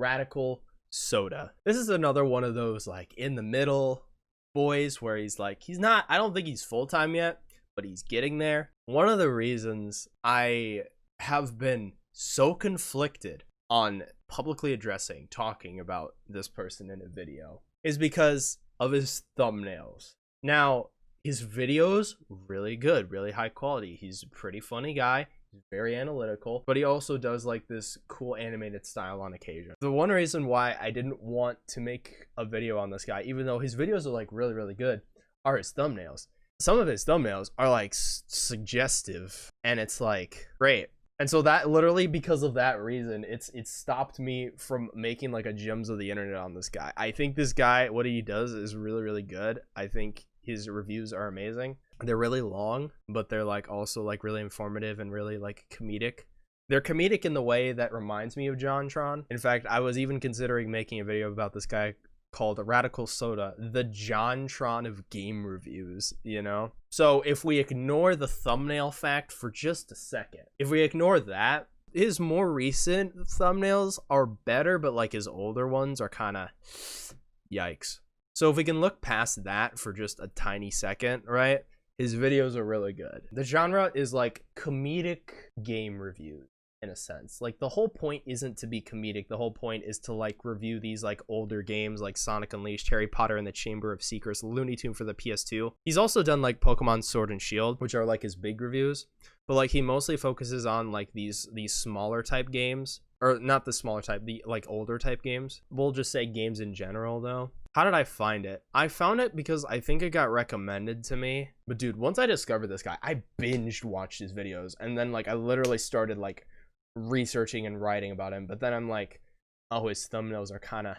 RadicalSoda. This is another one of those like in the middle boys where he's like, I don't think he's full-time yet, but he's getting there. One of the reasons I have been so conflicted on publicly talking about this person in a video is because of his thumbnails. Now, his videos, really good, really high quality. He's a pretty funny guy. He's very analytical, but he also does like this cool animated style on occasion. The one reason why I didn't want to make a video on this guy, even though his videos are like really good, are his thumbnails. Some of his thumbnails are like suggestive, and it's like great. And so that literally because of that reason, it's stopped me from making like a gems of the internet on this guy. I think this guy, what he does is really good. I think his reviews are amazing. They're really long, but they're like also like really informative and really like comedic. They're comedic in the way that reminds me of JonTron. In fact, I was even considering making a video about this guy called RadicalSoda, the JonTron of game reviews, you know? So if we ignore the thumbnail fact for just a second, if we ignore that, his more recent thumbnails are better, but like his older ones are kind of yikes. So if we can look past that for just a tiny second, right? His videos are really good. The genre is like comedic game reviews. In a sense, like the whole point isn't to be comedic. The whole point is to like review these like older games like Sonic Unleashed, Harry Potter and the Chamber of Secrets, Looney Tunes for the PS2. He's also done like Pokemon Sword and Shield, which are like his big reviews, but like he mostly focuses on like these smaller type games, or not the smaller type, the like older type games. We'll just say games in general though. How did I find it? I found it because I think it got recommended to me. But dude, once I discovered this guy, I binged watched his videos, and then like I literally started like researching and writing about him. But then I'm like, oh, his thumbnails are kind of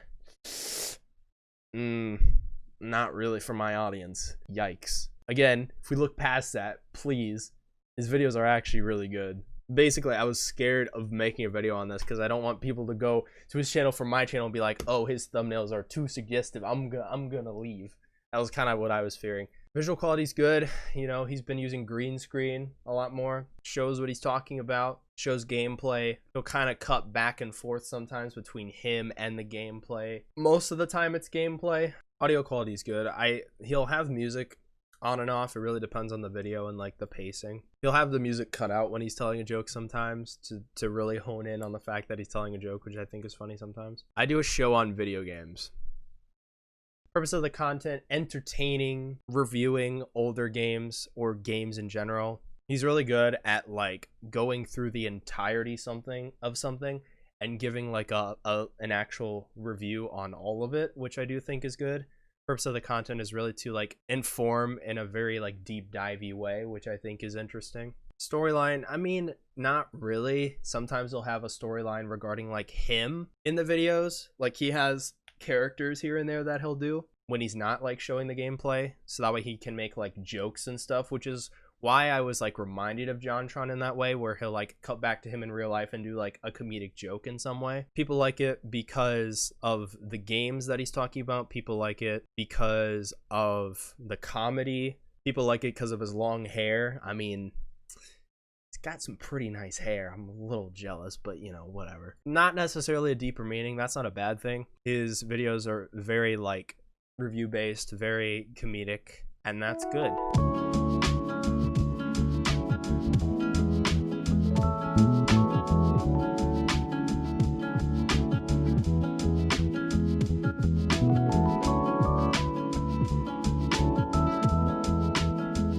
not really for my audience. Yikes. Again, if we look past that, please, his videos are actually really good. Basically, I was scared of making a video on this because I don't want people to go to his channel from my channel and be like, oh, his thumbnails are too suggestive, I'm gonna leave. That was kind of what I was fearing. Visual quality's good. You know, he's been using green screen a lot more. Shows what he's talking about. Shows gameplay. He'll kind of cut back and forth sometimes between him and the gameplay. Most of the time it's gameplay. Audio quality is good. He'll have music on and off. It really depends on the video and like the pacing. He'll have the music cut out when he's telling a joke sometimes to really hone in on the fact that he's telling a joke, which I think is funny sometimes. I do a show on video games. Purpose of the content, entertaining, reviewing older games or games in general. He's really good at like going through the entirety of something and giving like an actual review on all of it, which I do think is good. Purpose of the content is really to like inform in a very like deep divey way, which I think is interesting. Storyline, I mean, not really. Sometimes he'll have a storyline regarding like him in the videos. Like he has characters here and there that he'll do when he's not like showing the gameplay, so that way he can make like jokes and stuff, which is why I was like reminded of JonTron in that way, where he'll like cut back to him in real life and do like a comedic joke in some way. People like it because of the games that he's talking about. People like it because of the comedy. People like it because of his long hair. I mean, he's got some pretty nice hair. I'm a little jealous, but you know, whatever. Not necessarily a deeper meaning. That's not a bad thing. His videos are very like review based, very comedic, and that's good.